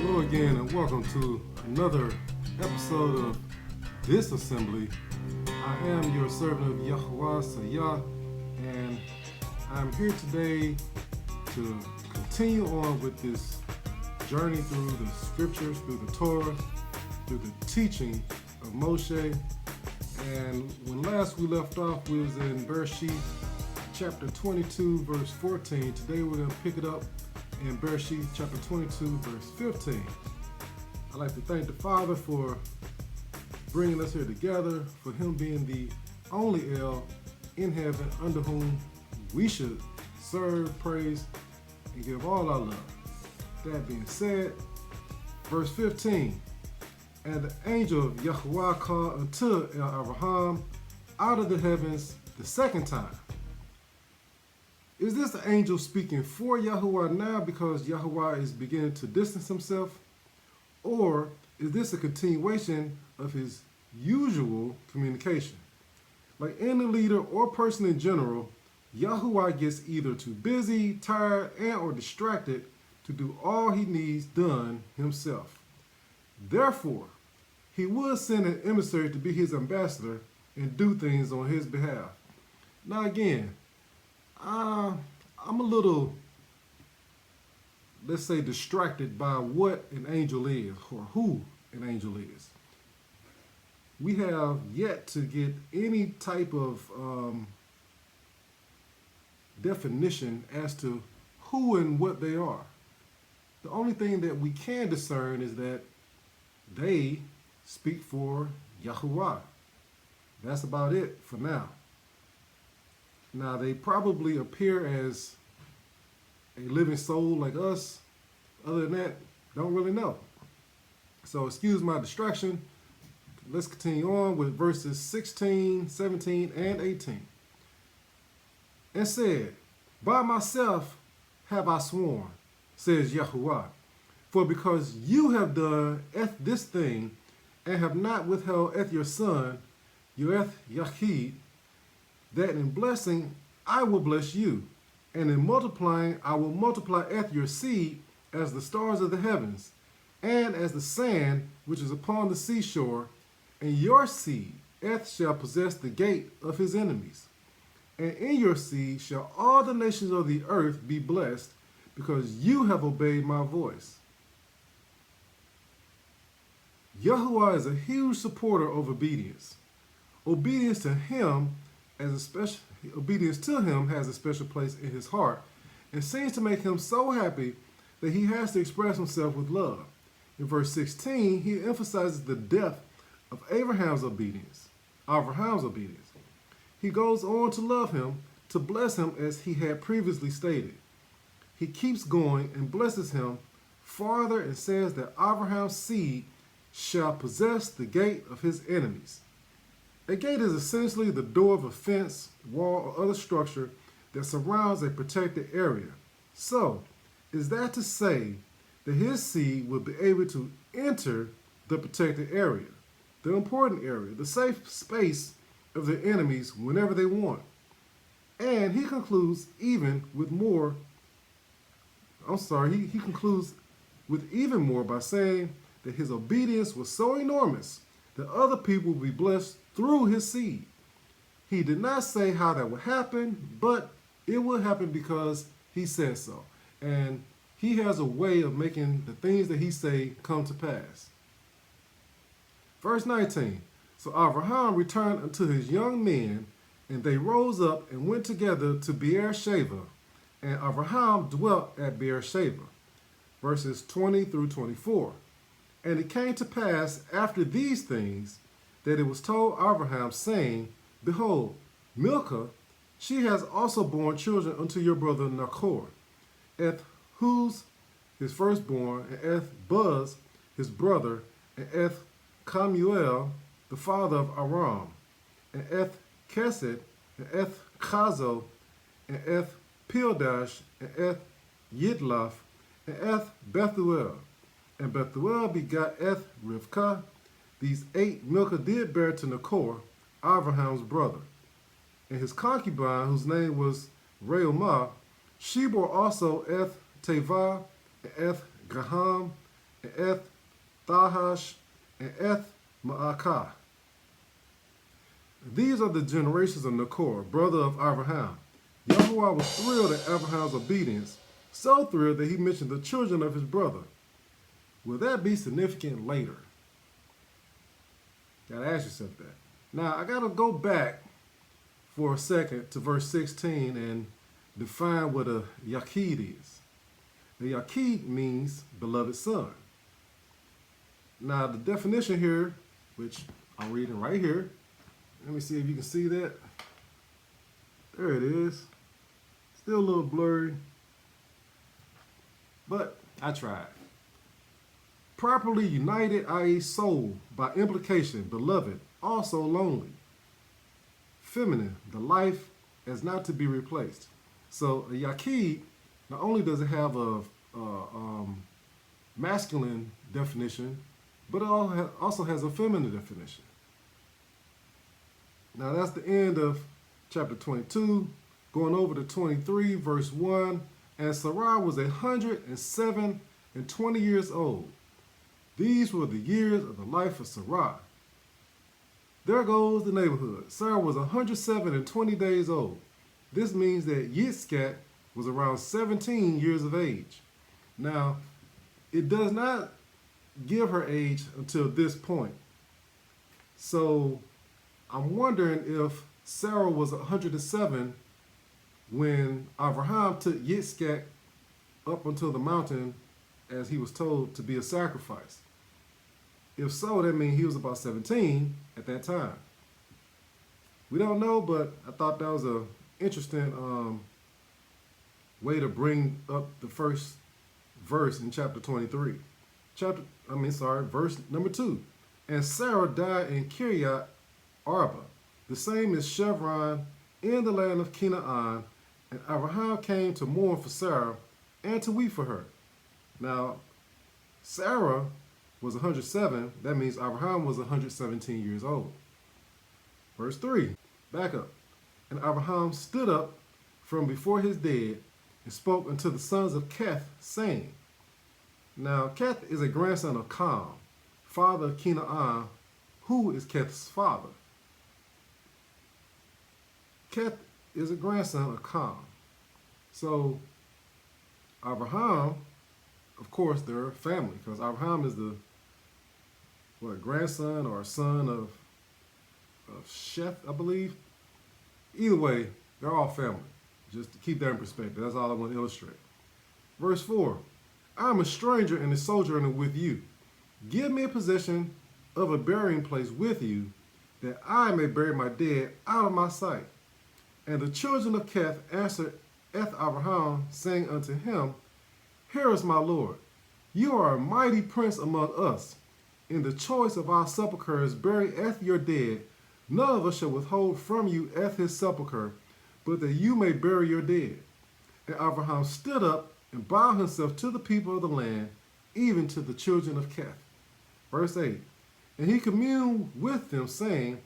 Hello again and welcome to another episode of this assembly. I am your servant of YAHUAH, and I'm here today to continue on with this journey through the scriptures, through the Torah, through the teaching of Moshe. And when last we left off, we was in Bere'Shiyth chapter 22 verse 14. Today we're going to pick it up in Bere'Shiyth chapter 22 verse 15. I'd like to thank the Father for bringing us here together, for Him being the only El in heaven under whom we should serve, praise, and give all our love. That being said, verse 15, and the angel of YAHUAH called unto Avraham out of the heavens the second time. Is this the angel speaking for YAHUAH now because YAHUAH is beginning to distance himself? Or is this a continuation of his usual communication? Like any leader or person in general, YAHUAH gets either too busy, tired, and or distracted to do all he needs done himself. Therefore, he would send an emissary to be his ambassador and do things on his behalf. Now again, I'm a little, let's say, distracted by what an angel is or who an angel is. We have yet to get any type of definition as to who and what they are. The only thing that we can discern is that they speak for YAHUAH. That's about it for now. Now, they probably appear as a living soul like us. Other than that, don't really know. So excuse my distraction. Let's continue on with verses 16, 17, and 18. And said, by myself have I sworn, says YAHUAH, for because you have done this thing, and have not withheld your son, your Yahid, that in blessing I will bless you, and in multiplying I will multiply your seed as the stars of the heavens, and as the sand which is upon the seashore, and your seed shall possess the gate of his enemies. And in your seed shall all the nations of the earth be blessed, because you have obeyed my voice. YAHUAH is a huge supporter of obedience. Obedience to him has a special place in his heart, and seems to make him so happy that he has to express himself with love. In verse 16, he emphasizes the depth of Abraham's obedience. He goes on to love him, to bless him as he had previously stated. He keeps going and blesses him farther and says that Abraham's seed shall possess the gate of his enemies. A gate is essentially the door of a fence, wall, or other structure that surrounds a protected area. So, is that to say that his seed will be able to enter the protected area, the important area, the safe space of their enemies whenever they want? And he concludes even with more. He concludes with even more by saying that his obedience was so enormous that other people will be blessed through his seed. He did not say how that would happen, but it will happen because he said so. And he has a way of making the things that he say come to pass. Verse 19, so Avraham returned unto his young men, and they rose up and went together to Bere'Shiyth, and Avraham dwelt at Bere'Shiyth. Verses 20 through 24. And it came to pass after these things that it was told Avraham, saying, behold, Milcah, she has also borne children unto your brother Nachor, Huz his firstborn, and Buz his brother, and Kamuel the father of Aram, and Kesed, and Chazo, and Pildash, and Yidlaf, and Bethuel. And Bethuel begot Rivkah. These 8 Milcah did bear to Nachor, Abraham's brother. And his concubine, whose name was Reumah, she bore also Tevah, and Gaham, and Eth Thahash, and Eth Ma'akah. These are the generations of Nachor, brother of Avraham. YAHUAH was thrilled at Abraham's obedience, so thrilled that he mentioned the children of his brother. Will that be significant later? Gotta ask yourself that. Now, I gotta go back for a second to verse 16 and define what a Yaqid is. The Yaqid means beloved son. Now, the definition here, which I'm reading right here, let me see if you can see that. There it is. Still a little blurry, but I tried. Properly united, i.e. soul, by implication, beloved, also lonely. Feminine, the life as not to be replaced. So a Yaqid, not only does it have a masculine definition, but it also has a feminine definition. Now that's the end of chapter 22, going over to 23, verse 1. And Sarah was 107 and 20 years old. These were the years of the life of Sarah. There goes the neighborhood. Sarah was 107 and 20 days old. This means that Yitzchak was around 17 years of age. Now, it does not give her age until this point. So, I'm wondering if Sarah was 107 when Avraham took Yitzchak up onto the mountain as he was told to be a sacrifice. If so, that means he was about 17 at that time. We don't know, but I thought that was an interesting way to bring up the first verse in chapter 23. Verse number 2. And Sarah died in Kiryat Arba, the same as Chevron in the land of Canaan, and Abraham came to mourn for Sarah and to weep for her. Now, Sarah was 107. That means Abraham was 117 years old. Verse 3, back up. And Abraham stood up from before his dead and spoke unto the sons of Keth, saying, now, Keth is a grandson of Cam, father of Canaan, who is Keth's father. Keth is a grandson of Cam. So, Abraham, of course, they're family, because Abraham is the grandson or son of Sheth, I believe. Either way, they're all family. Just to keep that in perspective, that's all I want to illustrate. Verse 4, I am a stranger and a sojourner with you. Give me a possession of a burying place with you, that I may bury my dead out of my sight. And the children of Keth answered Eth Avraham, saying unto him, hear us, my Lord. You are a mighty prince among us. In the choice of our sepulchres bury Eth your dead. None of us shall withhold from you Eth his sepulchre, but that you may bury your dead. And Avraham stood up and bowed himself to the people of the land, even to the children of Keth. Verse 8, and he communed with them, saying,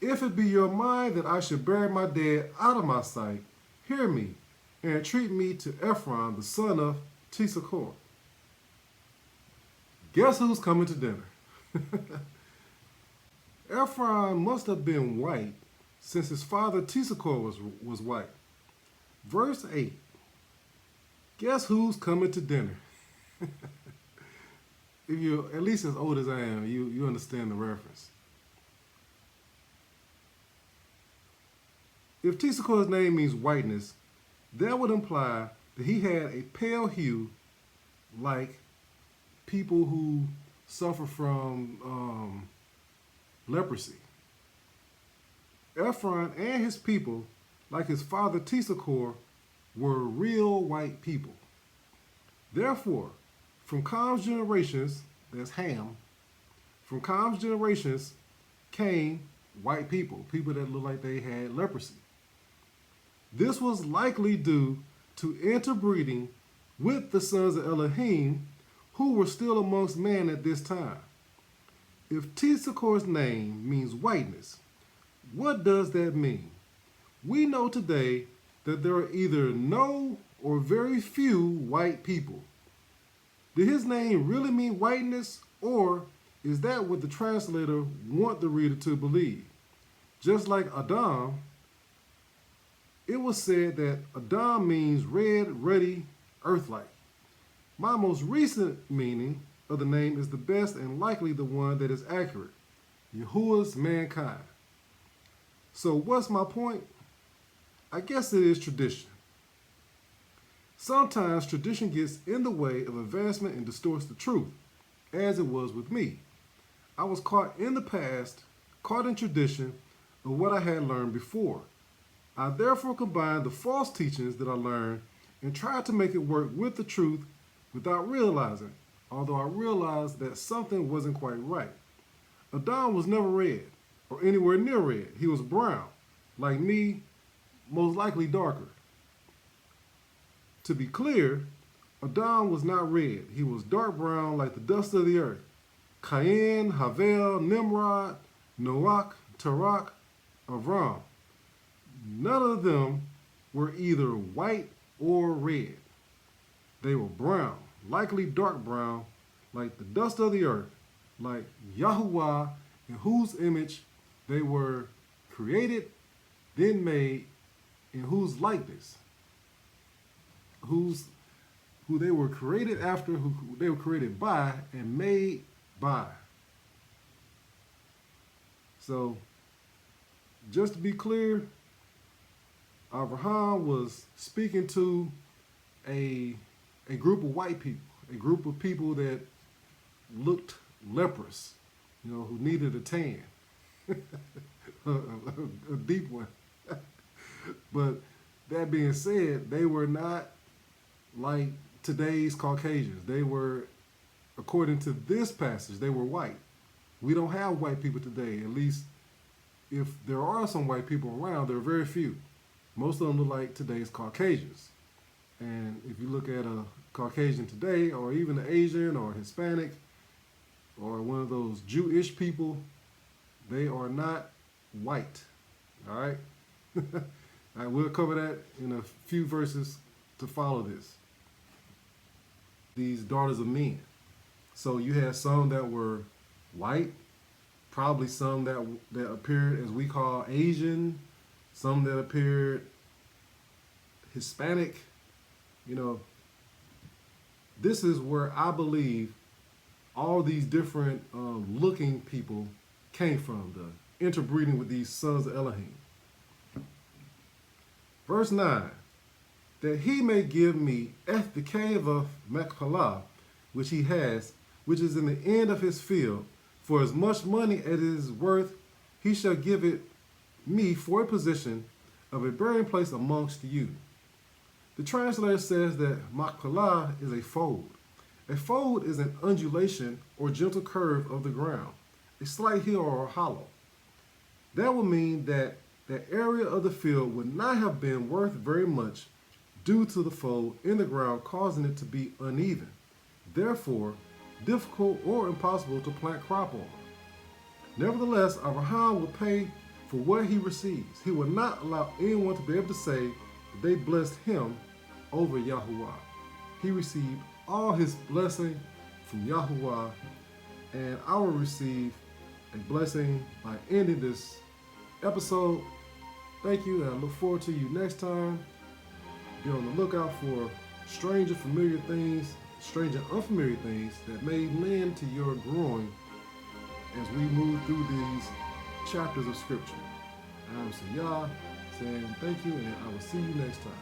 if it be your mind that I should bury my dead out of my sight, hear me, and entreat me to Ephron, the son of Tisachor. Guess who's coming to dinner? Ephron must have been white, since his father Tisachor was white. Verse 8. Guess who's coming to dinner? If you're at least as old as I am, you understand the reference. If Tisakor's name means whiteness, that would imply that he had a pale hue like people who suffer from leprosy. Ephron and his people, like his father Tisachor, were real white people. Therefore, from Cam's generations, that's Ham, from Cam's generations came white people, people that looked like they had leprosy. This was likely due to interbreeding with the sons of Elohim, who were still amongst man at this time. If Tisakor's name means whiteness, what does that mean? We know today that there are either no or very few white people. Did his name really mean whiteness, or is that what the translator want the reader to believe? Just like Adam, it was said that Adam means red, ruddy, earth-like. My most recent meaning of the name is the best and likely the one that is accurate. YAHUAH's mankind. So what's my point? I guess it is tradition. Sometimes tradition gets in the way of advancement and distorts the truth, as it was with me. I was caught in the past, caught in tradition of what I had learned before. I therefore combined the false teachings that I learned and tried to make it work with the truth without realizing, although I realized that something wasn't quite right. Adam was never red, or anywhere near red. He was brown, like me, most likely darker. To be clear, Adam was not red. He was dark brown like the dust of the earth. Cain, Havel, Nimrod, Noach, Tarak, Avraham. None of them were either white or red. They were brown, likely dark brown, like the dust of the earth, like YAHUAH, in whose image they were created, then made, in whose likeness, who they were created after, who they were created by, and made by. So, just to be clear, Avraham was speaking to a group of white people, a group of people that looked leprous, who needed a tan, a deep one. But that being said, they were not like today's Caucasians. They were, according to this passage, they were white. We don't have white people today. At least if there are some white people around, there are very few. Most of them look like today's Caucasians. And if you look at a Caucasian today, or even an Asian or Hispanic, or one of those Jewish people, they are not white. All right? All right, we'll cover that in a few verses to follow this. These daughters of men. So you had some that were white, probably some that appeared as we call Asian, some that appeared Hispanic. This is where I believe all these different looking people came from, the interbreeding with these sons of Elohim. Verse 9, that he may give me the cave of Machpelah, which he has, which is in the end of his field, for as much money as it is worth, he shall give it me for a position of a burying place amongst you. The translator says that Machpelah is a fold. A fold is an undulation or gentle curve of the ground, a slight hill or a hollow. That would mean that that area of the field would not have been worth very much due to the fold in the ground causing it to be uneven, therefore difficult or impossible to plant crop on. Nevertheless, Abraham will pay for what he receives. He will not allow anyone to be able to say that they blessed him over YAHUAH. He received all his blessing from YAHUAH, and I will receive a blessing by ending this episode. Thank you, and I look forward to you next time. Be on the lookout for strange and familiar things, strange and unfamiliar things that may lend to your growing as we move through these chapters of Scripture. I'm Sayah saying thank you, and I will see you next time.